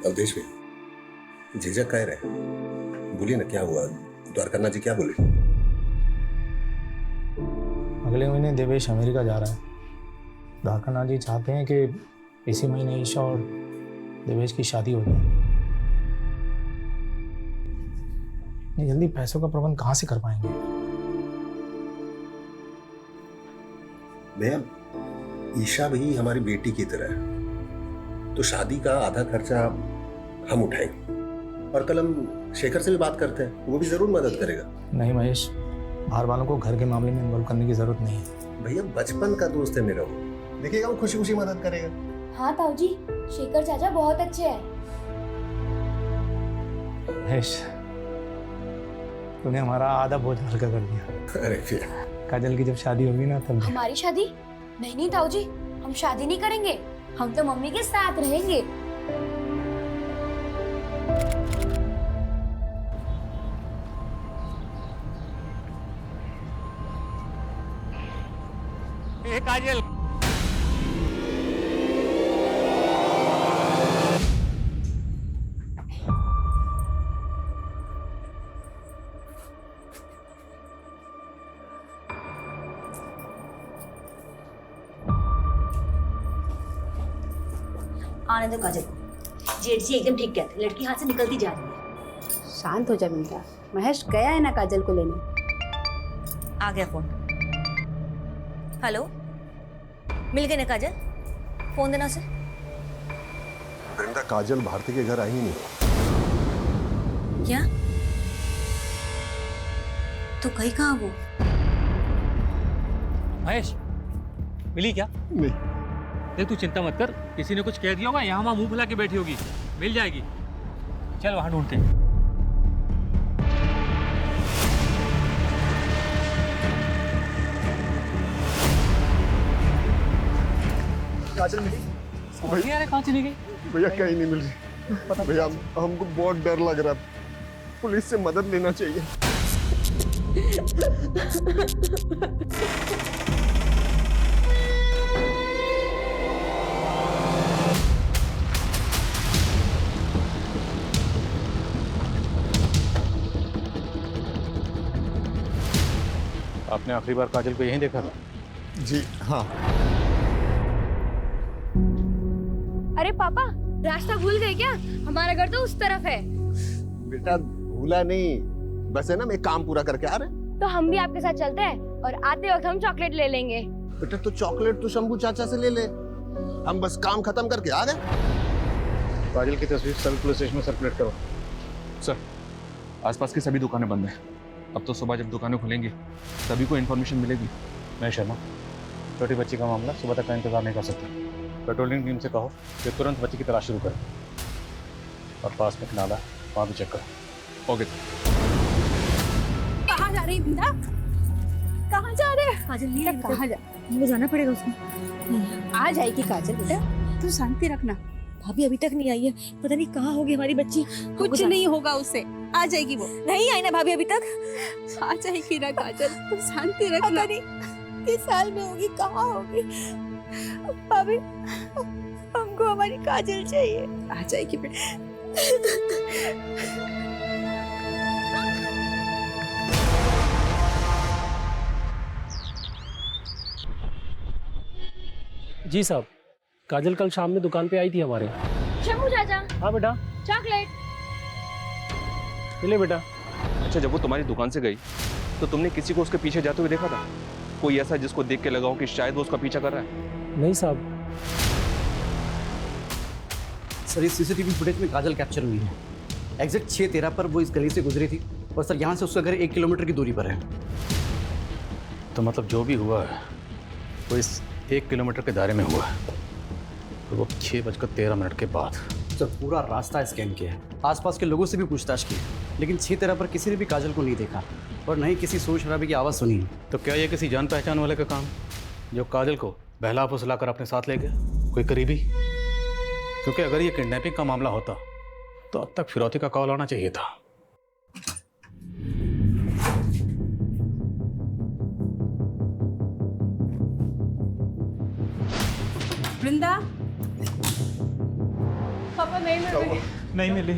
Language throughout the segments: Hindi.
अवधेश में झिझक कह रहे, बोलिए ना क्या हुआ? द्वारकानाथ जी क्या बोले? अगले महीने देवेश अमेरिका जा रहा है। द्वारकानाथ जी चाहते हैं कि इसी महीने ईशा और देवेश की शादी हो जाए। इतनी जल्दी पैसों का प्रबंध कहाँ से कर पाएंगे? भैया, ईशा भी हमारी बेटी की तरह है, तो शादी का आधा खर्चा हम उठाएंगे और कल हम शेखर से भी बात करते हैं, वो भी जरूर मदद करेगा। नहीं महेश, बाहर वालों को घर के मामले में इन्वॉल्व करने की जरूरत नहीं है। भैया बचपन का दोस्त है मेरा, वो देखिएगा वो खुशी खुशी मदद करेगा। हाँ ताऊ जी, शेखर चाचा बहुत अच्छे हैं। महेश, तूने हमारा आधा बोझ हल्का कर दिया। अरे फिर काजल की जब शादी होगी ना तब हमारी शादी? नहीं नहीं ताऊ जी, हम शादी नहीं करेंगे, हम तो मम्मी के साथ रहेंगे। काजल, आने दो काजल। जेठ जी एकदम ठीक कहते, लड़की हाथ से निकलती जा रही है। शांत हो जा बिंदा। महेश गया है ना काजल को लेने। आ गया फोन। हेलो, मिल गए ना काजल? फोन देना से। वृंदा, काजल भारती के घर आई ही नहीं। क्या? तो कहीं कहाँ वो? महेश, मिली क्या? नहीं। देख तू चिंता मत कर, किसी ने कुछ कह दिया होगा, यहाँ वहाँ मुंह फुला के बैठी होगी, मिल जाएगी। चल वहां ढूंढते हैं। काजल मिली? भैया अरे कहाँ चली गई? भैया कहीं नहीं मिल रही भैया, हमको बहुत डर लग रहा है, पुलिस से मदद लेना चाहिए। आपने आखिरी बार काजल को यहीं देखा था? जी हाँ। अरे पापा, रास्ता भूल गए क्या? हमारा घर तो उस तरफ है। बेटा भूला नहीं, बस है ना, मैं काम पूरा करके आ रहे। तो हम भी आपके साथ चलते हैं और आते वक्त हम चॉकलेट ले लेंगे। बेटा तो चॉकलेट तो शंभू चाचा से ले ले, हम बस काम खत्म करके आ गए। काजल की तस्वीर सभी पुलिस स्टेशन में सर्कुलेट करो। सर, आसपास की सभी दुकानें बंद हैं। अब तो सुबह जब दुकानें खुलेंगी सभी को इन्फॉर्मेशन मिलेगी। मैं शर्मा, छोटी बच्ची का मामला सुबह तक का इंतजार नहीं कर सकता। पेट्रोलिंग टीम से कहो कि तुरंत बच्ची की तलाश शुरू करें और पास में एक नाला है, वहाँ भी चेक करो। ओके। कहाँ जा रही बिंदा? कहाँ जा रहे? काजल नहीं, कहाँ जा? मुझे जाना पड़ेगा उसमें। आ जाएगी काजल बेटा, तू शांति रखना। भाभी अभी तक नहीं आई है, पता नहीं कहाँ होगी हमारी बच्ची। कुछ नहीं होगा उससे, आ जाएगी वो। नहीं आई ना भाभी अभी तक। आ जाएगी ना काजल, तू शांति रखना। किस साल में होगी, कहाँ होगी? भाभी, हमको हमारी काजल चाहिए। आ जाएगी बेटा। जी साहब, काजल कल शाम में दुकान पे आई थी हमारे। शंभू चाचा, हाँ बेटा, चॉकलेट। ले बेटा। अच्छा, जब वो तुम्हारी दुकान से गई तो तुमने किसी को उसके पीछे जाते हुए देखा था? कोई ऐसा जिसको देख के लगा हो कि शायद वो उसका पीछा कर रहा है? नहीं साहब। सर, इस सीसीटीवी फुटेज में काजल कैप्चर हुई है। एग्जैक्ट 6:13 पर वो इस गली से गुजरी थी और सर यहाँ से उसका घर 1 किलोमीटर की दूरी पर है। तो मतलब जो भी हुआ है वो इस 1 किलोमीटर के दायरे में हुआ है, तो वो 6:13 के बाद। सर पूरा रास्ता स्कैन किया है, आसपास के लोगों से भी पूछताछ की, लेकिन 6:13 पर किसी ने भी काजल को नहीं देखा और न ही किसी शोर शराबे की आवाज़ सुनी। तो क्या ये किसी जान पहचान वाले का काम जो काजल को बहला फुसला कर अपने साथ ले गया? कोई करीबी? क्योंकि अगर ये किडनैपिंग का मामला होता तो अब तक फिरौती का कॉल आना चाहिए था। वृंदा, पापा नहीं मिल रही। नहीं मिली।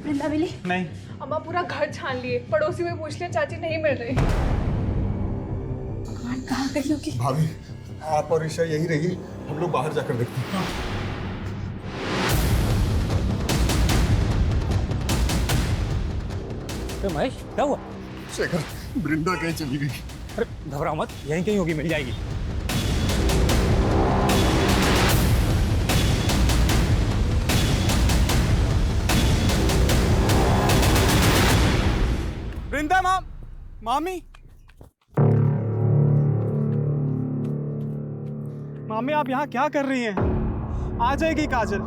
वृंदा मिली? नहीं। अम्मा पूरा घर छान लिए, पड़ोसी में पूछ लिया, चाची नहीं मिल रही। भगवान कहाँ गई होगी? भाभी आप और ईशा यही रहिए, हम लोग बाहर जाकर देखते हैं। महेश क्या हुआ? शेखर, वृंदा कहीं चली गई। अरे घबराओ मत, यहीं कहीं होगी, मिल जाएगी। वृंदा मामी मामी आप यहाँ क्या कर रही हैं? आ जाएगी काजल।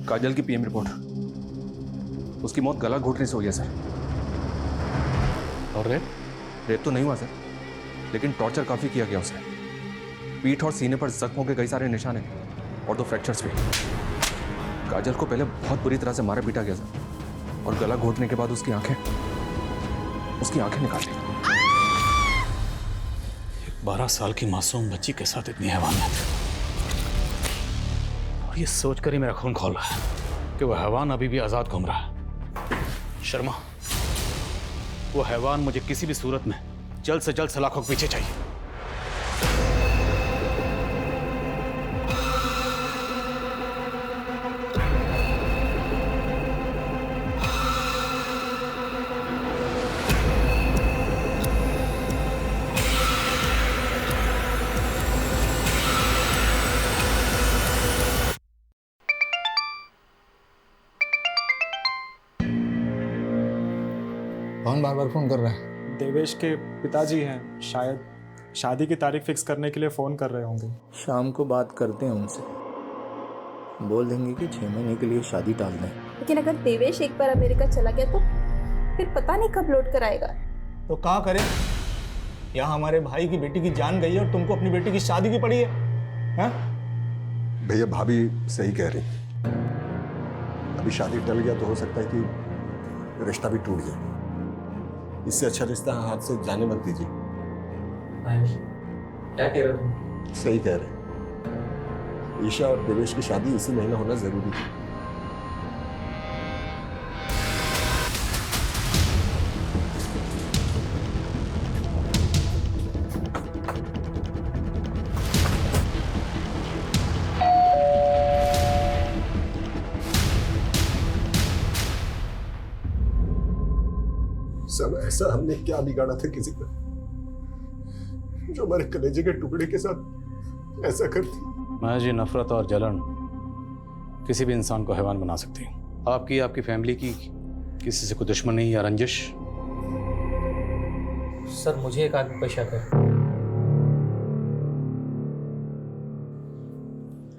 काजल की पीएम रिपोर्ट। उसकी मौत गला घोटने से हुई है सर। और रेप तो नहीं हुआ सर, लेकिन टॉर्चर काफी किया गया उसे। पीठ और सीने पर जख्मों के कई सारे निशान हैं और 2 फ्रैक्चर्स भी। काजल को पहले बहुत बुरी तरह से मारा पीटा गया सर, और गला घोटने के बाद उसकी आंखें निकाल दी। 12 साल की मासूम बच्ची के साथ इतनी हैवानियत, और ये सोचकर ही मेरा खून खौल रहा है कि वो हैवान अभी भी आजाद घूम रहा है। शर्मा, वो हैवान मुझे किसी भी सूरत में जल्द से जल्द सलाखों के पीछे चाहिए। कौन बार बार फोन कर रहा है? देवेश के पिताजी हैं, शायद शादी की तारीख फिक्स करने के लिए फोन कर रहे होंगे। शाम को बात करते हैं उनसे, बोल देंगे कि 6 महीने के लिए शादी टाल दें। लेकिन अगर देवेश एक बार अमेरिका चला गया तो फिर पता नहीं कब लौट कर आएगा। तो क्या करें? यहाँ हमारे भाई की बेटी की जान गई है और तुमको अपनी बेटी की शादी की पड़ी है, हाँ? भैया भाभी सही कह रही। अभी शादी टल गया तो हो सकता है कि रिश्ता भी टूट जाए। इससे अच्छा रिश्ता हाथ से जाने मत दीजिए। क्या कह रहे हो? सही कह रहे। ईशा और देवेश की शादी इसी महीने होना जरूरी है। सब ऐसा हमने क्या बिगाड़ा था किसी का, जो हमारे कलेजे के टुकड़े के साथ ऐसा करती? महेश जी, नफरत और जलन किसी भी इंसान को हैवान बना सकती है। आपकी फैमिली की किसी से कोई दुश्मनी या रंजिश? सर मुझे एक आदमी पर शक है।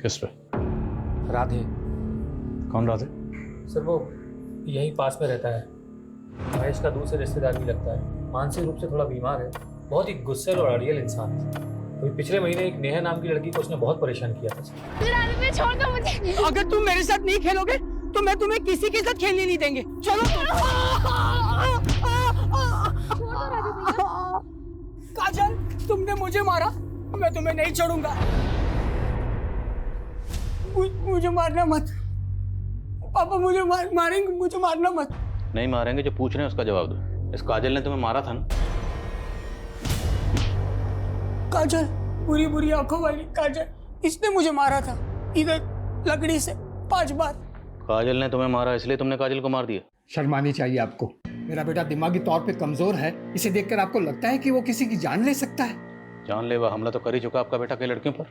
किस पे? राधे। कौन राधे? सर वो यहीं पास में रहता है, महेश का दूसरे रिश्तेदार भी लगता है। मानसिक रूप से थोड़ा बीमार है, बहुत ही गुस्सेल और अड़ियल इंसान है। अभी पिछले महीने एक नेहा नाम की लड़की को उसने बहुत परेशान किया था। छोड़ दो मुझे। अगर तुम मेरे साथ नहीं खेलोगे तो मैं तुम्हें किसी के साथ खेलने नहीं देंगे। चलो। काजल, तुमने मुझे मारा, मैं तुम्हें नहीं छोड़ूंगा। मुझे मारना मत पापा, मुझे मारेंगे, मुझे मारना मत। नहीं मारेंगे, जो पूछ रहे हैं उसका जवाब दो। इस काजल ने तुम्हें मारा था ना? काजल, बुरी बुरी आंखों वाली काजल, इसने मुझे मारा था इधर लकड़ी से 5 बार। काजल ने तुम्हें मारा इसलिए तुमने काजल को मार दिया? शर्मानी चाहिए आपको। मेरा बेटा दिमागी तौर पे कमजोर है, इसे देखकर आपको लगता है कि वो किसी की जान ले सकता है? जानलेवा हमला तो कर ही चुका आपका बेटा कई लड़कियों पर।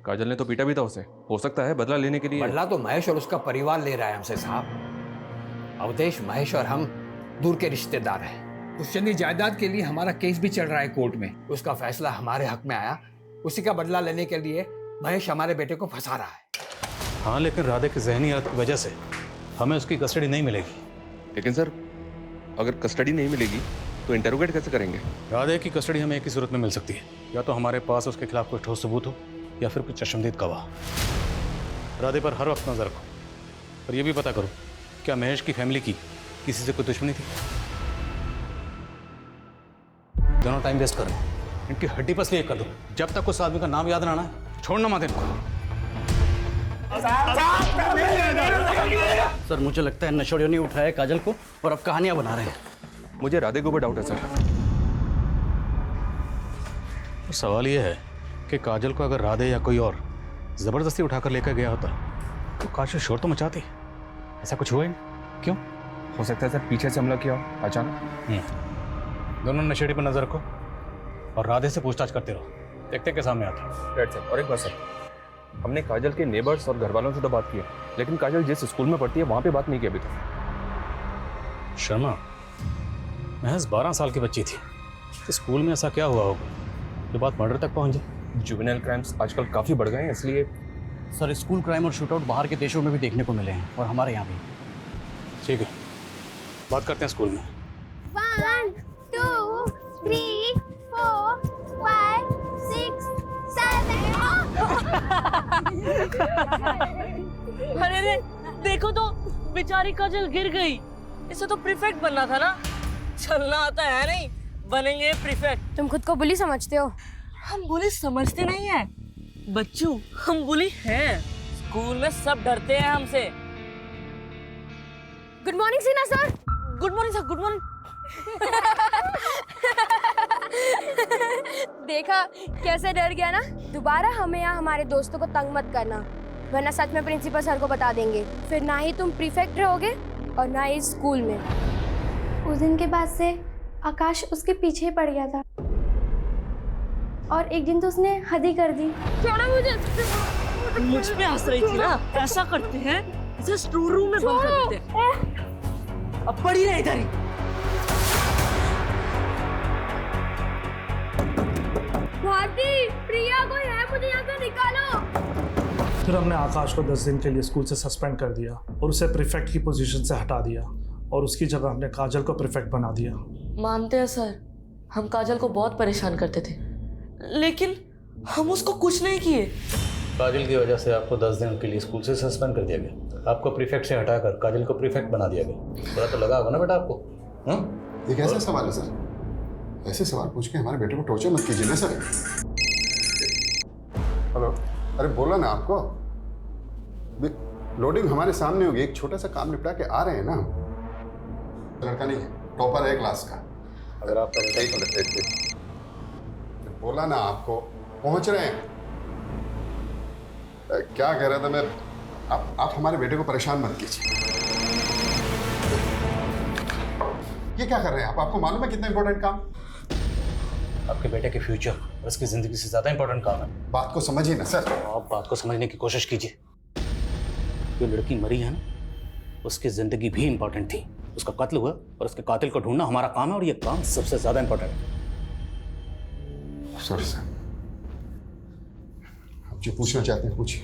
काजल ने तो पीटा भी था उसे, हो सकता है बदला लेने के लिए। बदला तो महेश और उसका परिवार ले रहा है हमसे साहब। अवधेश, महेश और हम दूर के रिश्तेदार हैं। उस चंदी जायदाद के लिए हमारा केस भी चल रहा है कोर्ट में। उसका फैसला हमारे हक में आया, उसी का बदला लेने के लिए महेश हमारे बेटे को फंसा रहा है। हाँ, लेकिन राधे की जहनी हालत की वजह से हमें उसकी कस्टडी नहीं मिलेगी। लेकिन सर, अगर कस्टडी नहीं मिलेगी तो इंटरोगेट कैसे करेंगे? राधे की कस्टडी हमें एक ही सूरत में मिल सकती है, या तो हमारे पास उसके खिलाफ कोई ठोस सबूत हो या फिर कुछ चश्मदीद गवाह। राधे पर हर वक्त नजर रखो और ये भी पता करो क्या महेश की फैमिली की किसी से कोई दुश्मनी थी। दोनों टाइम वेस्ट कर रहे हैं, इनकी हड्डी पसली एक कर दो। जब तक उस आदमी का नाम याद ना आना है, छोड़ना मत इनको। सर मुझे लगता है नशोड़ियों ने उठाया काजल को और अब कहानियां बना रहे हैं। मुझे राधे के ऊपर डाउट है सर। तो सवाल यह है कि काजल को अगर राधे या कोई और जबरदस्ती उठाकर लेकर गया होता तो काजल शोर तो मचाती। ऐसा कुछ हुआ ही नहीं। क्यों? हो सकता है सर पीछे से हमला किया हो अचानक। दोनों नशेड़ी पर नजर रखो और राधे से पूछताछ करते रहो, देखते के सामने आता है। Right sir. और एक बात सर, हमने काजल के नेबर्स और घर वालों से तो बात की है, लेकिन काजल जिस स्कूल में पढ़ती है वहाँ पे बात नहीं की अभी तक। शर्मा, महज 12 साल की बच्ची थी, तो स्कूल में ऐसा क्या हुआ होगा जो बात मर्डर तक पहुंच जाए? जुवेनाइल क्राइम्स आजकल काफ़ी बढ़ गए हैं, इसलिए सर स्कूल क्राइम और शूटआउट बाहर के देशों में भी देखने को मिले हैं और हमारे यहाँ भी। ठीक है, बात करते हैं स्कूल में। 1 2 3 4 5 6 7 अरे रे, देखो तो बेचारी काजल गिर गई। इसे तो प्रीफेक्ट बनना था ना। चलना आता है नहीं, बनेंगे प्रीफेक्ट। तुम खुद को बुली समझते हो? हम बुली समझते नहीं है बच्चू, हम बुली हैं। स्कूल में सब डरते हैं हमसे। गुड मॉर्निंग सीना sir. Good morning sir, good morning. देखा कैसे डर गया ना। दोबारा हमें यहाँ हमारे दोस्तों को तंग मत करना, वरना सच में प्रिंसिपल सर को बता देंगे। फिर ना ही तुम प्रीफेक्ट रहोगे और ना ही स्कूल में। उस दिन के बाद से आकाश उसके पीछे पड़ गया था और एक दिन तो उसने हद ही कर दी। छोड़ो मुझे। मुझ पे हंस रही थी ना। ऐसा करते हैं इसे स्टोर रूम में बंद कर देते हैं। अब पड़ी रहे इधर ही। भारती, प्रिया कोई है, मुझे यहाँ से निकालो। फिर हमने आकाश को 10 दिन के लिए स्कूल से सस्पेंड कर दिया और उसे प्रीफेक्ट की पोजीशन से हटा दिया और उसकी जगह हमने काजल को प्रीफेक्ट बना दिया। मानते हैं सर, हम काजल को बहुत परेशान करते थे, लेकिन हम उसको कुछ नहीं किए। काजल की वजह से आपको 10 दिन के लिए स्कूल से सस्पेंड कर दिया गया। आपको प्रीफेक्ट से हटाकर काजल को प्रीफेक्ट बना दिया गया। थोड़ा तो लगा होगा ना बेटा आपको? ये कैसा सवाल है सर? ऐसे सवाल पूछ के हमारे बेटे को टॉर्चर मत कीजिए ना सर। हेलो, अरे बोला ना आपको, लोडिंग हमारे सामने होगी। एक छोटा सा काम निपटा के आ रहे हैं ना। लड़का नहीं है, टॉपर है क्लास का। अगर आप बोला ना आपको, पहुंच रहे हैं। क्या कह रहा था मैं? आप हमारे बेटे को परेशान मत कीजिए। ये क्या कर रहे हैं आप? आपको मालूम है कितना इंपॉर्टेंट काम? आपके बेटे के फ्यूचर और उसकी जिंदगी से ज्यादा इंपॉर्टेंट काम है। बात को समझिए ना सर। आप बात को समझने की कोशिश कीजिए। जो लड़की मरी है ना, उसकी जिंदगी भी इंपॉर्टेंट थी। उसका कत्ल हुआ और उसके कातिल को ढूंढना हमारा काम है, और ये काम सबसे ज्यादा इंपॉर्टेंट है। सॉरी सर, आप जो पूछना चाहते हैं पूछिए।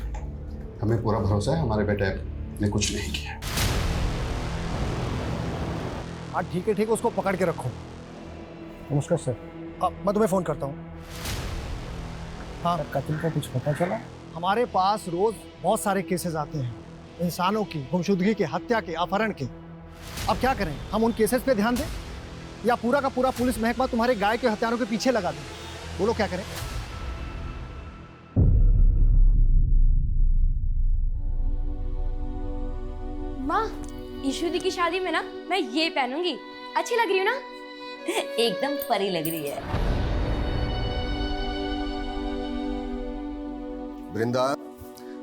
हमें पूरा भरोसा है हमारे बेटे ने कुछ नहीं किया। हाँ ठीक है, उसको पकड़ के रखो। नमस्कार सर। मैं तुम्हें फ़ोन करता हूँ। हाँ, कत्ल का कुछ पता चला? हमारे पास रोज़ बहुत सारे केसेस आते हैं, इंसानों की गुमशुदगी के, हत्या के, अपहरण के। अब क्या करें, हम उन केसेस पे ध्यान दें या पूरा का पूरा पुलिस महकमा तुम्हारे गाय के हत्यारों के पीछे लगा दें? बोलो क्या करें? माँ, ईशु दी की शादी में ना मैं ये पहनूंगी। अच्छी लग रही हूँ ना? एकदम परी लग रही है। वृंदा,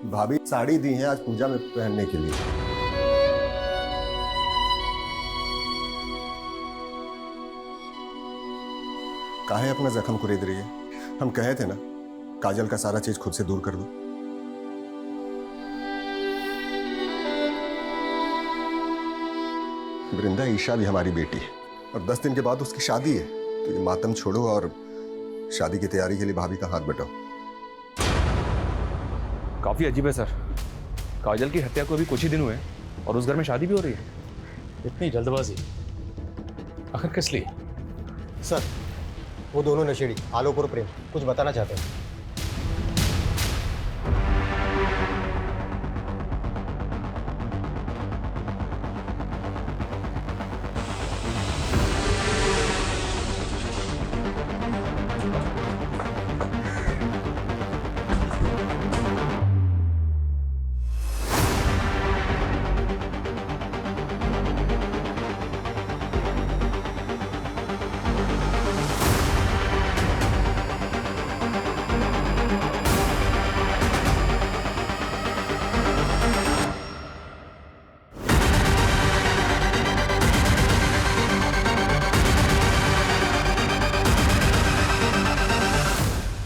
भाभी साड़ी दी है आज पूजा में पहनने के लिए। काहे अपना जख्म को रेद रही है? हम कहे थे ना काजल का सारा चीज खुद से दूर कर दो। वृंदा, ईशा भी हमारी बेटी है। और 10 दिन के बाद उसकी शादी है, तो ये मातम छोड़ो और शादी की तैयारी के लिए भाभी का हाथ बटाओ। काफी अजीब है सर, काजल की हत्या को अभी कुछ ही दिन हुए और उस घर में शादी भी हो रही है। इतनी जल्दबाजी आखिर किस लिए? सर, वो दोनों नशेड़ी आलोक और प्रेम कुछ बताना चाहते हैं।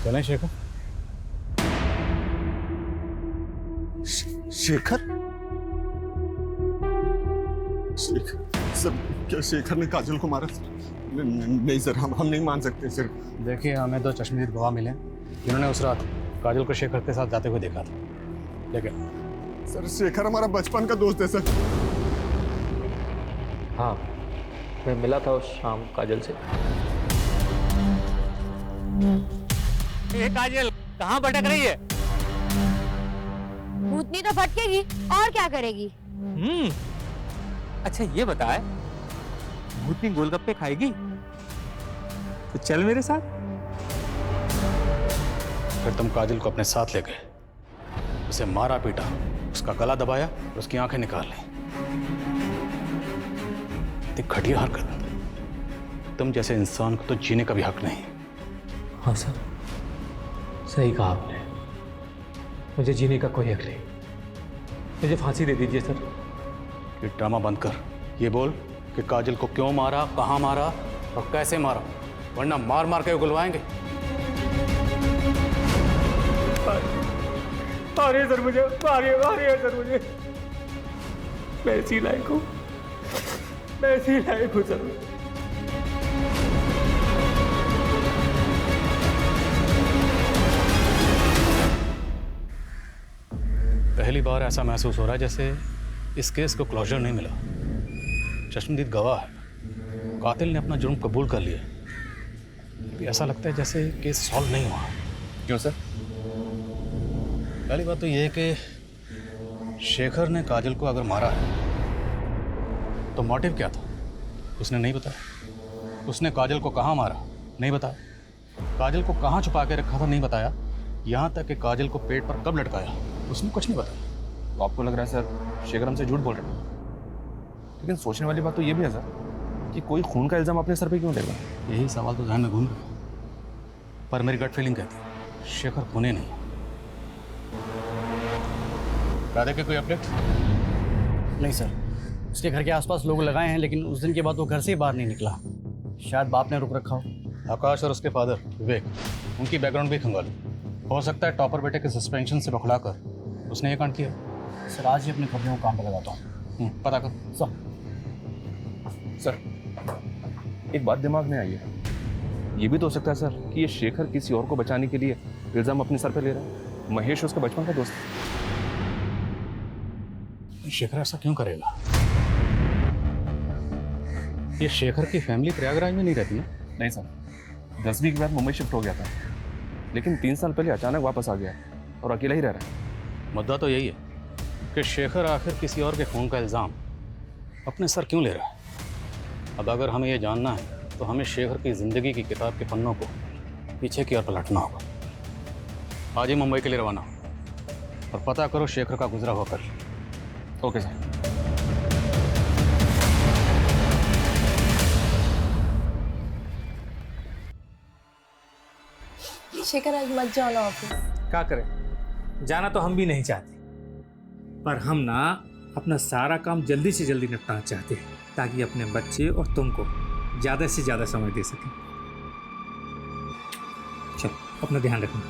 चलें शेखर? शेखर? सर, क्या शेखर ने काजल को मारा? नहीं सर, हम नहीं मान सकते सर। देखिए, हमें 2 चश्मदीद गवाह मिले जिन्होंने उस रात काजल को शेखर के साथ जाते हुए देखा था। लेकिन सर, शेखर हमारा बचपन का दोस्त है सर। हाँ, मैं मिला था उस शाम काजल से। ये काजल कहाँ भटक रही है? भूतनी तो भटकेगी और क्या करेगी? अच्छा ये बताए, भूतनी गोलगप्पे खाएगी? तो चल मेरे साथ। फिर तुम काजल को अपने साथ ले गए, उसे मारा पीटा, उसका गला दबाया और उसकी आंखें निकाल ली। इतनी घटिया हरकत, तुम जैसे इंसान को तो जीने का भी हक नहीं। हाँ सर, सही कहा आपने, मुझे जीने का कोई हक नहीं। मुझे फांसी दे दीजिए सर। ये ड्रामा बंद कर, ये बोल कि काजल को क्यों मारा, कहाँ मारा और कैसे मारा, वरना मार मार के उगलवाएंगे। मारिए सर मुझे, मारिए सर मुझे। मैं इसी लायक हूँ, मैं इसी लायक हूँ सर। पहली बार ऐसा महसूस हो रहा है जैसे इस केस को क्लोजर नहीं मिला। चश्मदीद गवाह है, कातिल ने अपना जुर्म कबूल कर लिया, भी ऐसा लगता है जैसे केस सॉल्व नहीं हुआ। क्यों सर? पहली बात तो ये है कि शेखर ने काजल को अगर मारा है तो मोटिव क्या था, उसने नहीं बताया। उसने काजल को कहाँ मारा, नहीं बताया। काजल को कहाँ छुपा के रखा था, नहीं बताया। यहाँ तक कि काजल को पेट पर कब लटकाया, उसने कुछ नहीं बताया। तो आपको लग रहा है सर शेखर हमसे झूठ बोल रहे हैं? लेकिन सोचने वाली बात तो ये भी है सर कि कोई खून का इल्जाम अपने सर पे क्यों लेगा? यही सवाल तो ध्यान में घूम रहा, पर मेरी गट फीलिंग कहती है शेखर खूनी नहीं। राधे के कोई अपडेट? नहीं सर, उसके घर के आसपास लोग लगाए हैं, लेकिन उस दिन के बाद वो घर से ही बाहर नहीं निकला। शायद बाप ने रुक रखा हो। आकाश और उसके फादर विवेक, उनकी बैकग्राउंड भी खंगालो। हो सकता है टॉपर बेटे के सस्पेंशन से बखलाकर उसने ये कांड किया। सर, आज ही अपने खबरों को काम पे लगाता हूँ। पता कर। सर, एक बात दिमाग में आई है, ये भी तो हो सकता है सर कि ये शेखर किसी और को बचाने के लिए इल्जाम अपने सर पे ले रहा है। महेश उसका बचपन का दोस्त है। शेखर ऐसा क्यों करेगा? ये शेखर की फैमिली प्रयागराज में नहीं रहती है? नहीं सर, 10वीं के बाद मुंबई शिफ्ट हो गया था, लेकिन 3 साल पहले अचानक वापस आ गया और अकेला ही रह रहा है। मुद्दा तो यही है कि शेखर आखिर किसी और के खून का इल्ज़ाम अपने सर क्यों ले रहा है। अब अगर हमें ये जानना है तो हमें शेखर की ज़िंदगी की किताब के पन्नों को पीछे की ओर पलटना होगा। आज ही मुंबई के लिए रवाना हो और पता करो शेखर का गुजरा हुआ कल। Okay sir. शेखर आज मत जाओ ना ऑफिस। क्या करें, जाना तो हम भी नहीं चाहते, पर हम ना अपना सारा काम जल्दी से जल्दी निपटाना चाहते हैं ताकि अपने बच्चे और तुमको ज़्यादा से ज़्यादा समय दे सकें। चलो, अपना ध्यान रखना।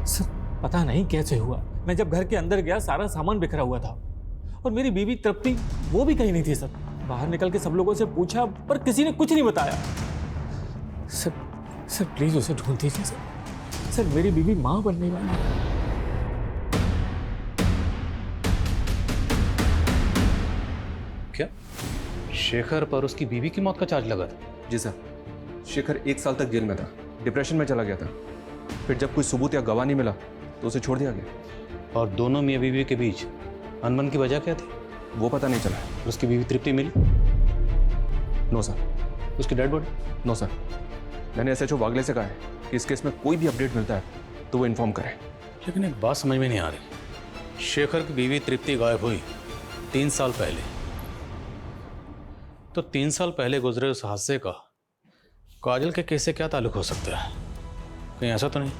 सर पता नहीं कैसे हुआ, मैं जब घर के अंदर गया सारा सामान बिखरा हुआ था और मेरी बीवी तृप्ति वो भी कहीं नहीं थी सर। बाहर निकल के सब लोगों से पूछा पर किसी ने कुछ नहीं बताया। सर प्लीज उसे ढूंढ दीजिए सर। सर मेरी बीवी मां बनने वाली है। क्या शेखर पर उसकी बीवी की मौत का चार्ज लगा था? जी सर, शेखर 1 साल तक जेल में था, डिप्रेशन में चला गया था। फिर जब कोई सबूत या गवाह नहीं मिला तो उसे छोड़ दिया गया। और दोनों मियाँ बीवी के बीच अनबन की वजह क्या थी? वो पता नहीं चला। उसकी बीवी तृप्ति मिली? No sir. उसकी डेड बॉडी? No sir. मैंने एसएचओ वागले से कहा है कि इस केस में कोई भी अपडेट मिलता है तो वो इन्फॉर्म करे। लेकिन एक बात समझ में नहीं आ रही, शेखर की बीवी तृप्ति गायब हुई 3 साल पहले, तो 3 साल पहले गुजरे उस हादसे का काजल के केस से क्या ताल्लुक हो सकता है? कहीं ऐसा तो नहीं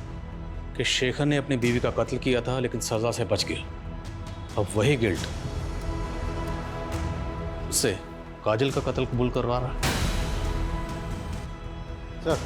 कि शेखर ने अपनी बीवी का कत्ल किया था लेकिन सजा से बच गया, अब वही गिल्ट उससे काजल का कत्ल कबूल करवा रहा है? सर,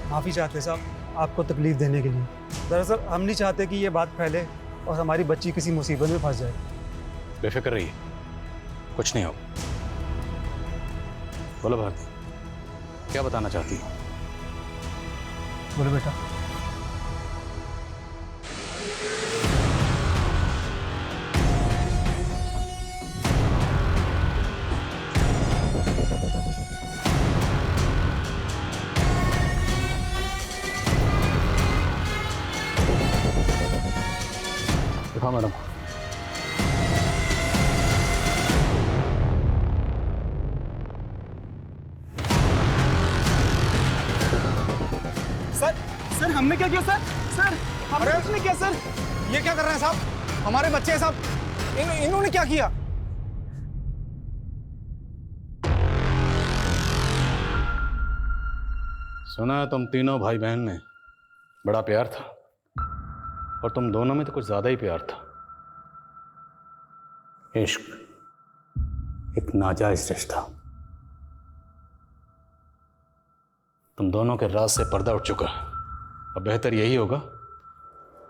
माफ़ी चाहते साहब आपको तकलीफ देने के लिए। दरअसल हम नहीं चाहते कि ये बात फैले और हमारी बच्ची किसी मुसीबत में फंस जाए। बेफिक्र रहिए, कुछ नहीं होगा। बोलो भारती, क्या बताना चाहती हो? बोलो बेटा। दिखाओ मैडम। सर हमने क्या किया सर? सर हमने कुछ नहीं किया सर। ये क्या कर रहे हैं साहब? हमारे बच्चे हैं साहब। इन्होंने क्या किया? सुना है तुम तीनों भाई बहन में बड़ा प्यार था और तुम दोनों में तो कुछ ज्यादा ही प्यार था। इश्क एक नाजायज रिश्ता। तुम दोनों के राज से पर्दा उठ चुका है। अब बेहतर यही होगा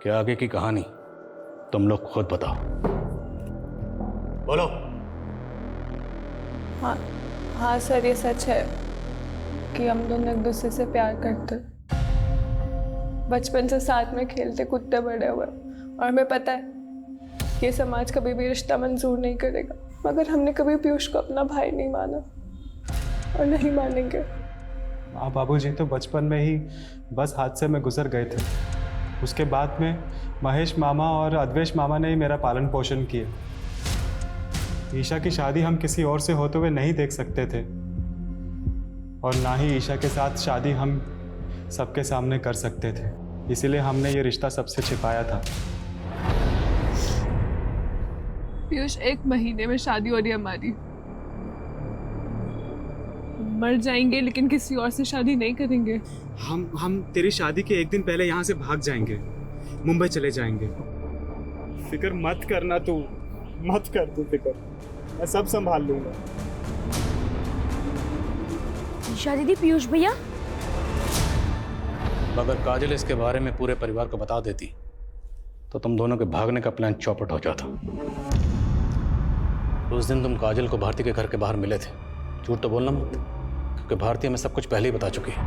कि आगे की कहानी तुम लोग खुद बताओ। बोलो। हाँ सर, ये सच है कि हम दोनों एक दूसरे से प्यार करते, बचपन से साथ में खेलते कूदते बड़े हुए, और हमें पता है ये समाज कभी भी रिश्ता मंजूर नहीं करेगा, मगर हमने कभी पीयूष को अपना भाई नहीं माना और नहीं मानेंगे। माँ बाबूजी तो बचपन में ही बस हादसे में गुजर गए थे। उसके बाद में महेश मामा और अद्वेश मामा ने ही मेरा पालन पोषण किया। ईशा की शादी हम किसी और से होते हुए नहीं देख सकते थे और ना ही ईशा के साथ शादी हम सबके सामने कर सकते थे, इसीलिए हमने ये रिश्ता सबसे छिपाया था। पीयूष, 1 महीने में शादी हो रही है हमारी। मर जाएंगे लेकिन किसी और से शादी नहीं करेंगे। हम तेरी शादी के 1 दिन पहले यहाँ से भाग जाएंगे, मुंबई चले जाएंगे। फिक्र मत करना, तू मत कर तू फिक्र, मैं सब संभाल लूंगा। ईशा दीदी, पीयूष भैया। अगर काजल इसके बारे में पूरे परिवार को बता देती तो तुम दोनों के भागने का प्लान चौपट हो जाता। उस दिन तुम काजल को भारती के घर के बाहर मिले थे, झूठ तो बोलना मत, क्योंकि भारती हमें सब कुछ पहले ही बता चुकी है।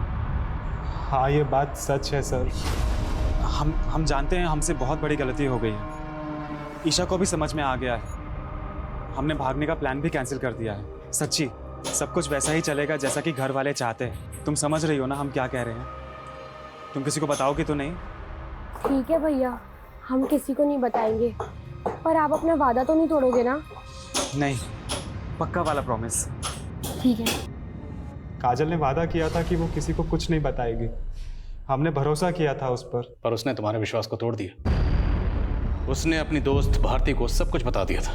हाँ, ये बात सच है सर। हम जानते हैं हमसे बहुत बड़ी गलती हो गई है। ईशा को भी समझ में आ गया है। हमने भागने का प्लान भी कैंसिल कर दिया है। सच्ची सब कुछ वैसा ही चलेगा जैसा कि घर वाले चाहते हैं। तुम समझ रही हो ना हम क्या कह रहे हैं? तुम किसी को बताओगे तो नहीं? ठीक है भैया, हम किसी को नहीं बताएंगे, पर आप अपना वादा तो नहीं तोड़ोगे ना? नहीं, पक्का वाला प्रॉमिस। ठीक है। काजल ने वादा किया था कि वो किसी को कुछ नहीं बताएगी। हमने भरोसा किया था उस पर उसने तुम्हारे विश्वास को तोड़ दिया। उसने अपनी दोस्त भारती को सब कुछ बता दिया था।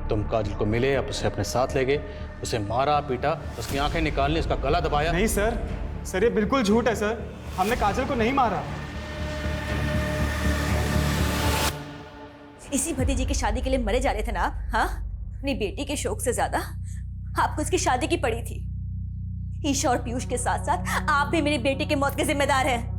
तुम काजल को मिले, अब उसे अपने साथ ले गए, उसे मारा पीटा, उसकी आंखें निकालने, उसका गला दबाया। नहीं सर, ये बिल्कुल झूठ है सर। हमने काजल को नहीं मारा। इसी भतीजी की शादी के लिए मरे जा रहे थे ना आप? हाँ, अपनी बेटी के शौक से ज्यादा आपको उसकी शादी की पड़ी थी। ईशा और पीयूष के साथ साथ आप भी मेरी बेटी की मौत के जिम्मेदार हैं।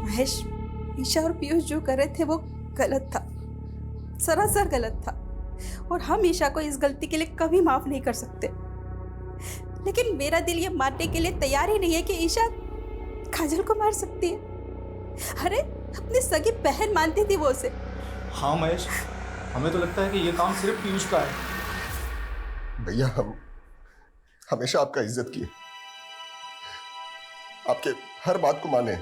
महेश, ईशा और पीयूष जो कर रहे थे वो गलत था, सरासर गलत था, और हम ईशा को इस गलती के लिए कभी माफ नहीं कर सकते। लेकिन मेरा दिल ये मानने के लिए तैयार ही नहीं है कि ईशा काजल को मार सकती है। अरे अपनी सगी बहन मानती थी वो उसे। हाँ महेश, हमें तो लगता है कि ये काम सिर्फ पीयूष का है। भैया हम हमेशा आपका इज्जत किए, आपके हर बात को माने,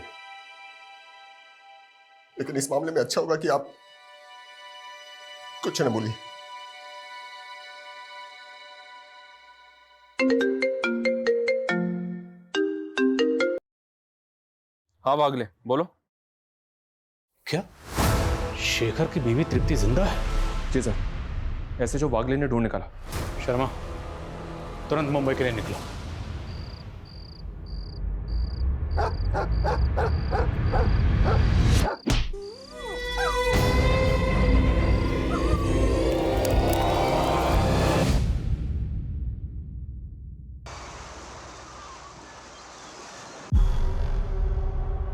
लेकिन इस मामले में अच्छा होगा कि आप कुछ न बोलिए। हाँ वागले, बोलो। क्या शेखर की बीवी तृप्ति जिंदा है? जी सर, ऐसे जो वागले ने ढूंढ निकाला। शर्मा, तुरंत मुंबई के लिए निकलो।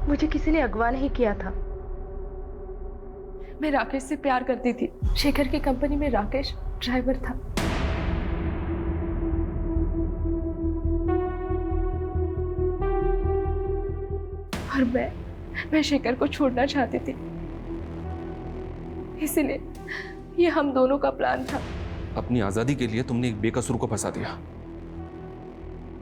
मुझे किसी ने अगवा नहीं किया था। मैं राकेश से प्यार करती थी। शेखर की कंपनी में राकेश ड्राइवर था। और मैं शेखर को छोड़ना चाहती थी, इसीलिए ये हम दोनों का प्लान था। अपनी आजादी के लिए तुमने एक बेकसूर को फंसा दिया।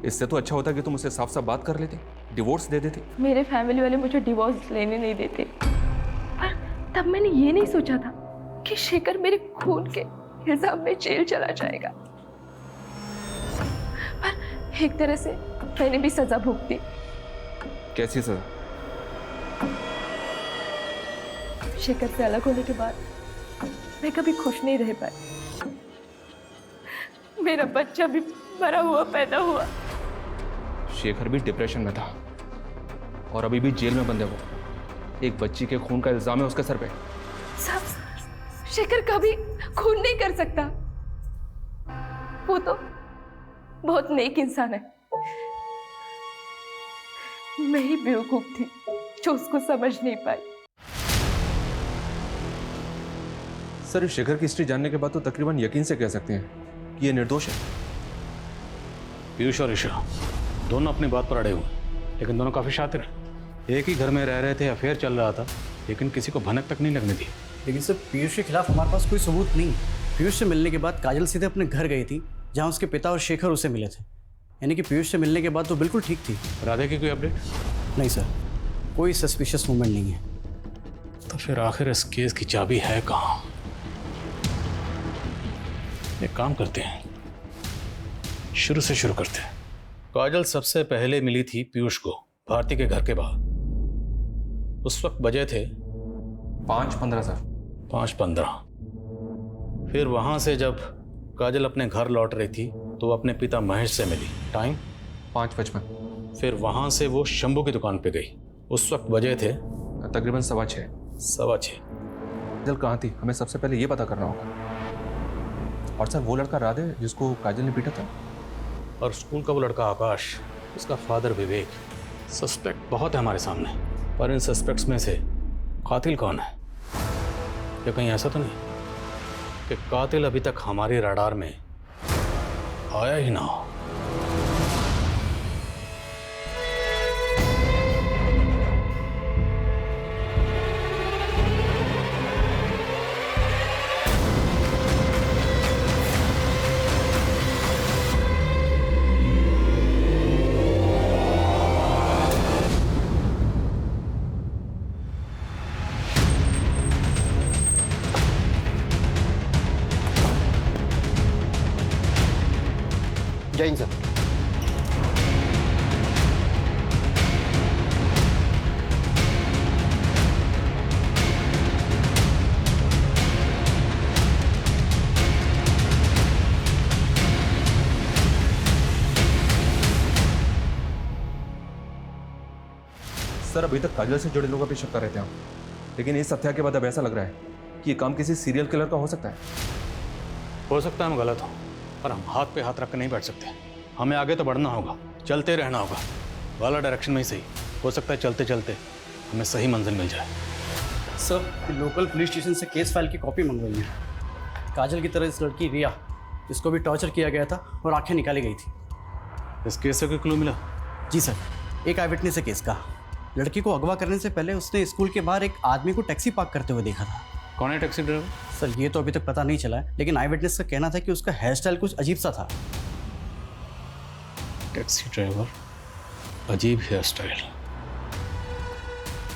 इससे तो अच्छा होता कि तुम उससे साफ साफ बात कर लेते, डिवोर्स दे देते। मेरे फैमिली वाले मुझे डिवोर्स लेने नहीं देते, पर तब मैंने ये नहीं सोचा था कि शेखर मेरे खून के इल्जाम में जेल चला जाएगा। पर एक तरह से मैंने भी सजा भुगती। कैसी सजा? शेखर से अलग होने के बाद मैं कभी खुश नहीं रह पाई। मेरा बच्चा भी मरा हुआ पैदा हुआ। शेखर भी डिप्रेशन में था और अभी भी जेल में बंद है वो। एक बच्ची के खून का इल्जाम है उसके सर पे। सब शेखर कभी खून नहीं कर सकता। वो तो बहुत नेक इंसान है। मैं ही बेवकूफ थी जो उसको समझ नहीं पाई। सर, शेखर की हिस्ट्री जानने के बाद तो तकरीबन यकीन से कह सकते हैं कि ये निर्दोष है। पीयूष और ईशा दोनों अपनी बात पर अड़े हुए, लेकिन दोनों काफी शातिर हैं। एक ही घर में रह रहे थे, अफेयर चल रहा था, लेकिन किसी को भनक तक नहीं लगने दी। लेकिन सर, पीयूष के खिलाफ हमारे पास कोई सबूत नहीं। पीयूष से मिलने के बाद काजल सीधे अपने घर गई थी, जहाँ उसके पिता और शेखर उसे मिले थे। यानी कि पीयूष से मिलने के बाद तो बिल्कुल ठीक थी। राधे की कोई अपडेट? नहीं सर, कोई सस्पिशियस मूवमेंट नहीं है। तो फिर आखिर इस केस की चाबी है कहाँ? एक काम करते हैं, शुरू से शुरू करते हैं। काजल सबसे पहले मिली थी पीयूष को भारती के घर के बाहर। उस वक्त बजे थे 5:15 सर। 5:15। फिर वहां से जब काजल अपने घर लौट रही थी तो वो अपने पिता महेश से मिली। टाइम 5:55। फिर वहां से वो शंभू की दुकान पे गई। उस वक्त बजे थे तकरीबन 6:15। 6:15। काजल कहाँ थी, हमें सबसे पहले ये पता करना होगा। और सर, वो लड़का राधे जिसको काजल ने पीटा था, और स्कूल का वो लड़का आकाश, उसका फादर विवेक। सस्पेक्ट बहुत है हमारे सामने, पर इन सस्पेक्ट्स में से कातिल कौन है? या कहीं ऐसा तो नहीं कि कातिल अभी तक हमारे रडार में आया ही ना हो? जय हिंद सर। सर अभी तक काजल से जुड़े लोगों पे शक कर रहे थे हम, लेकिन इस हत्या के बाद अब ऐसा लग रहा है कि ये काम किसी सीरियल किलर का हो सकता है। हो सकता है हम गलत हों, पर हम हाथ पे हाथ रख कर नहीं बैठ सकते। हमें आगे तो बढ़ना होगा, चलते रहना होगा, वाला डायरेक्शन में ही सही। हो सकता है चलते चलते हमें सही मंजिल मिल जाए। सर लोकल पुलिस स्टेशन से केस फाइल की कॉपी मंगवाई है। काजल की तरह इस लड़की रिया, इसको भी टॉर्चर किया गया था और आंखें निकाली गई थी। इस केस से कोई क्लू मिला? जी सर, एक आई विटनेस है केस का। लड़की को अगवा करने से पहले उसने स्कूल के बाहर एक आदमी को टैक्सी पार्क करते हुए देखा था। कौन है टैक्सी ड्राइवर? सर ये तो अभी तक पता नहीं चला है, लेकिन आई विटनेस का कहना था कि उसका हेयर स्टाइल कुछ अजीब सा था। टैक्सी ड्राइवर, अजीब हेयर स्टाइल।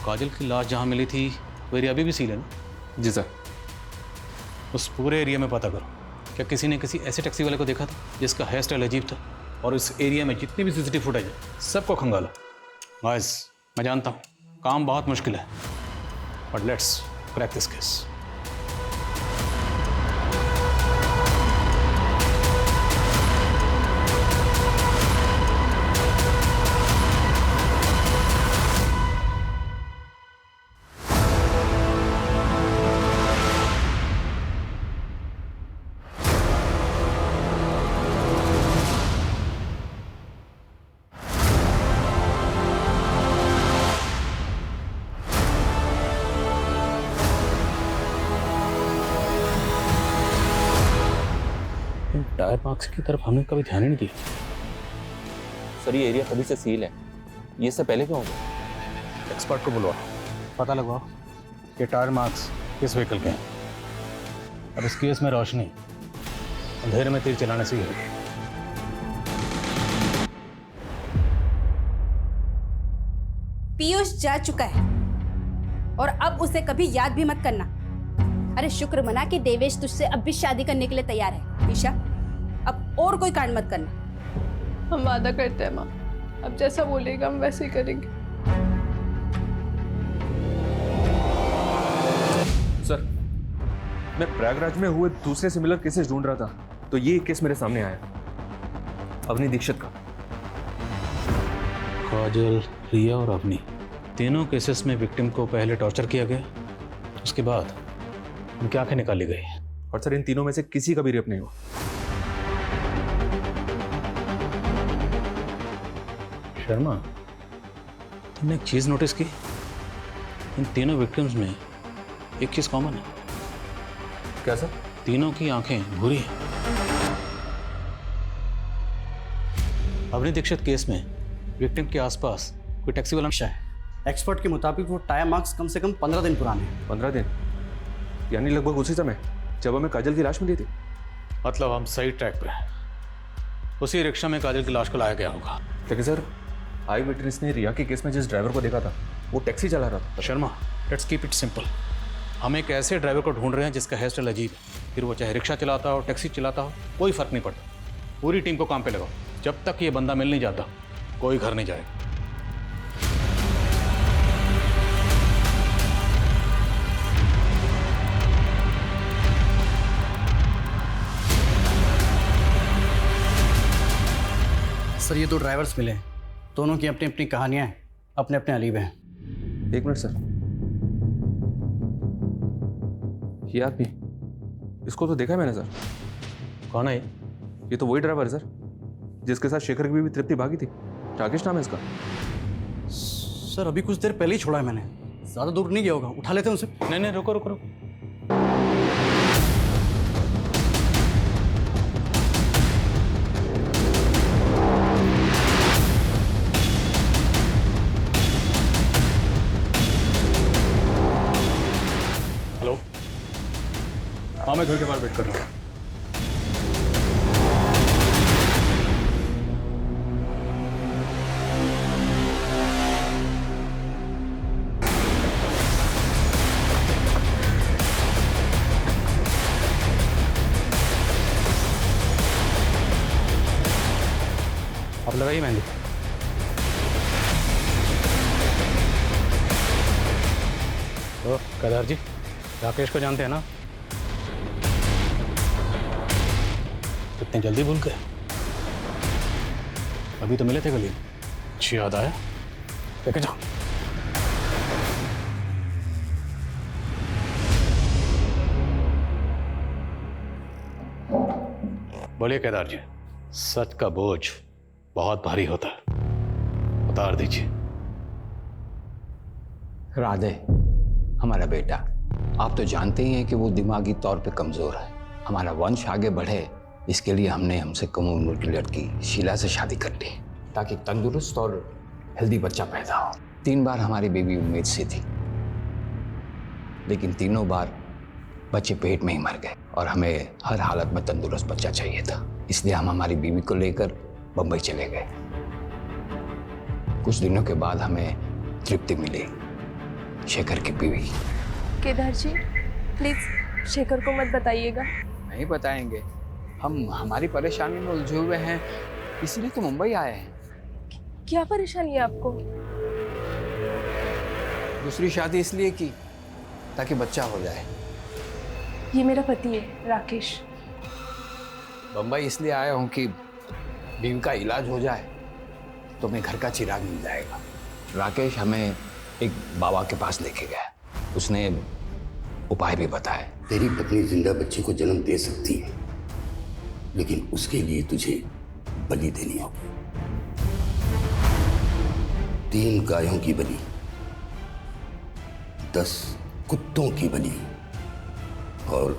काजल की लाश जहाँ मिली थी वो एरिया अभी भी सील है ना? जी सर। उस पूरे एरिया में पता करो, क्या किसी ने किसी ऐसे टैक्सी वाले को देखा था जिसका हेयर स्टाइल अजीब था? और इस एरिया में जितनी भी सीसीटीवी फुटेज है सबको खंगालो। गाइस मैं जानता हूँ काम बहुत मुश्किल है, but let's crack this case. Tyre marks की तरफ हमने कभी ध्यान ही नहीं दिया। सर ये एरिया कभी से सील है, ये इससे पहले क्यों हो गया? एक्सपर्ट को बुलवाओ, पता लगवाओ कि टायर मार्क्स किस व्हीकल के हैं। अब इस केस में रोशनी अंधेरे में तीर चलाने से ही होगी। पीयूष जा चुका है और अब उसे कभी याद भी मत करना। अरे शुक्र मना कि देवेश तुझसे अब भी शादी करने के लिए तैयार है। ईशा अब और कोई कांड मत करना। हम वादा करते हैं माँ, अब जैसा बोलेगा हम वैसे ही करेंगे। सर मैं प्रयागराज में हुए दूसरे सिमिलर केसेस ढूंढ रहा था, तो ये केस मेरे सामने आया, अवनी दीक्षित का। काजल, रिया और अवनी, तीनों केसेस में विक्टिम को पहले टॉर्चर किया गया, उसके बाद उनकी आंखें निकाली गई। और सर इन तीनों में से किसी का भी रेप नहीं हुआ। शर्मा, तुमने एक चीज नोटिस की? इन तीनों विक्टिम्स में एक चीज कॉमन है। क्या सर? तीनों की आंखें भूरी हैं। अवनी दीक्षित केस में विक्टिम के आसपास कोई टैक्सी वाला नक्शा है। एक्सपर्ट के मुताबिक वो टायर मार्क्स कम से कम 15 दिन पुराने हैं। 15 दिन? यानी लगभग उसी समय जब हमें काजल की लाश मिली थी। मतलब हम सही ट्रैक पे हैं। उसी रिक्शा में काजल की लाश को लाया गया होगा। लेकिन सर आई विटनेस ने रिया के केस में जिस ड्राइवर को देखा था वो टैक्सी चला रहा था। Sharma, let's keep it simple. हम एक ऐसे ड्राइवर को ढूंढ रहे हैं जिसका हेयर स्टाइल अजीब है। फिर वो चाहे रिक्शा चलाता हो, टैक्सी चलाता हो, कोई फर्क नहीं पड़ता। पूरी टीम को काम पे लगाओ। जब तक ये बंदा मिल नहीं जाता कोई घर नहीं जाएगा। सर ये दो ड्राइवर्स मिले हैं, दोनों की अपनी अपनी कहानियां हैं, अपने अपने अलीब हैं। एक मिनट सर, ये आदमी, इसको तो देखा है मैंने सर। कौन है ये तो वही ड्राइवर है सर जिसके साथ शेखर की भी तृप्ति भागी थी। राकेश नाम है इसका। सर अभी कुछ देर पहले ही छोड़ा है मैंने, ज्यादा दूर नहीं गया होगा, उठा लेते हैं उसे। नहीं नहीं, रुको रुको रुको। हेलो, हाँ मैं घर के बाहर वेट कर रहा हूँ। अब लगाइए मेहंदी। तो केदार जी, राकेश को जानते हैं ना? कितनी जल्दी भूल गए? अभी तो मिले थे गली में। अच्छी याद आया, लेके जाओ। बोलिए केदार जी, सच का बोझ बहुत भारी होता है, उतार दीजिए। राधे, हमारा बेटा, आप तो जानते ही हैं कि वो दिमागी तौर पे कमजोर है। हमारा वंश आगे बढ़े, इसके लिए हमने हमसे कम उम्र की लड़की शीला से शादी कर ली, ताकि तंदुरुस्त और हेल्दी बच्चा पैदा हो। 3 बार हमारी बेबी उम्मीद से थी, लेकिन तीनों बार बच्चे पेट में ही मर गए और हमें हर हालत में तंदुरुस्त बच्चा चाहिए था। इसलिए हम हमारी बीवी को लेकर बंबई चले गए। कुछ दिनों के बाद हमें तृप्ति मिली, शेखर की बीवी। केदार जी, प्लीज शेखर को मत बताइएगा। नहीं बताएंगे, हम हमारी परेशानी में उलझे हुए हैं, इसलिए तो मुंबई आए हैं। क्या परेशानी है आपको? दूसरी शादी इसलिए की ताकि बच्चा हो जाए। ये मेरा पति है, राकेश। बंबई इसलिए आया हूँ कि बीवी का इलाज हो जाए तो मैं घर का चिराग मिल जाएगा। राकेश हमें एक बाबा के पास लेके गया, उसने उपाय भी बताए। तेरी पत्नी जिंदा बच्चे को जन्म दे सकती है, लेकिन उसके लिए तुझे बलि देनी होगी। 3 गायों की बलि, 10 कुत्तों की बलि और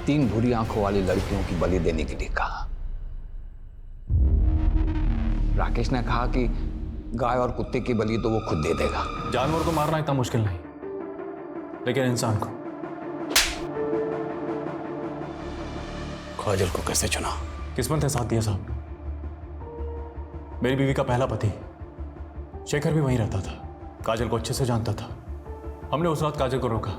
3 भूरी आंखों वाली लड़कियों की बलि देने के लिए कहा। राकेश ने कहा कि गाय और कुत्ते की बलि तो वो खुद दे देगा। जानवर को मारना इतना मुश्किल नहीं, लेकिन इंसान को। काजल को कैसे चुना? किस्मत ने साथ दिया साहब। मेरी बीवी का पहला पति शेखर भी वहीं रहता था, काजल को अच्छे से जानता था। हमने उस रात काजल को रोका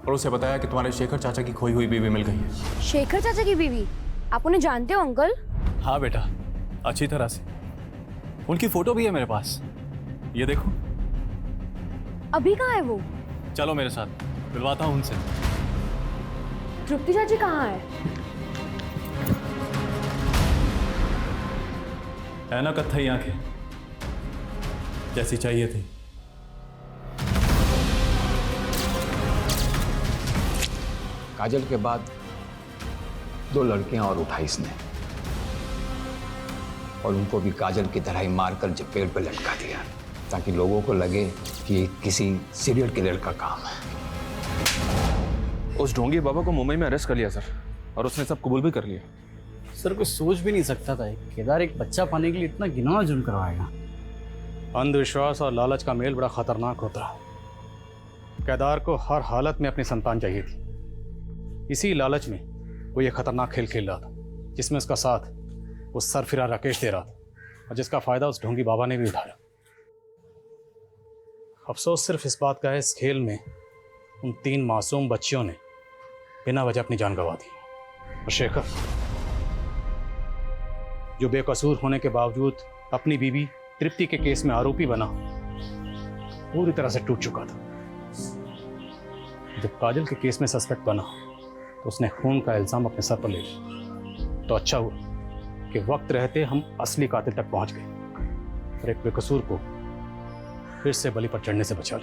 और उसे बताया कि तुम्हारे शेखर चाचा की खोई हुई बीवी मिल गई है। शेखर चाचा की बीवी? आप उन्हें जानते हो अंकल? हाँ बेटा, अच्छी तरह से। उनकी फोटो भी है मेरे पास, ये देखो। अभी कहाँ है वो? चलो मेरे साथ, मिलवाता हूँ उनसे। तृप्ति चाची कहाँ है? है ना कत्थई आंखें, जैसी चाहिए थी। काजल के बाद 2 लड़कियां और उठाई इसने, और उनको भी काजल की तरह ही मारकर पेड़ पे लटका दिया, ताकि लोगों को लगे कि ये किसी सीरियल किलर का काम है। उस ढोंगी बाबा को मुंबई में अरेस्ट कर लिया सर, और उसने सब कबूल भी कर लिया। सर कुछ सोच भी नहीं सकता था केदार एक बच्चा पाने के लिए इतना घिनौना जुर्म करवाएगा। अंधविश्वास और लालच का मेल बड़ा खतरनाक होता है। केदार को हर हालत में अपनी संतान चाहिए थी। इसी लालच में वो ये खतरनाक खेल खेल रहा था, जिसमें उसका साथ वो सरफिरा राकेश दे रहा था, और जिसका फायदा उस ढोंगी बाबा ने भी उठाया। अफसोस सिर्फ इस बात का है, इस खेल में उन 3 मासूम बच्चियों ने बिना वजह अपनी जान गंवा दी। और शेखर, जो बेकसूर होने के बावजूद अपनी बीवी तृप्ति के केस में आरोपी बना, पूरी तरह से टूट चुका था। जब काजल के केस में सस्पेक्ट बना तो उसने खून का इल्जाम अपने सर पर ले लिया। तो अच्छा हुआ कि वक्त रहते हम असली कातिल तक पहुंच गए और एक बेकसूर को फिर से बलि पर चढ़ने से बचा लिया।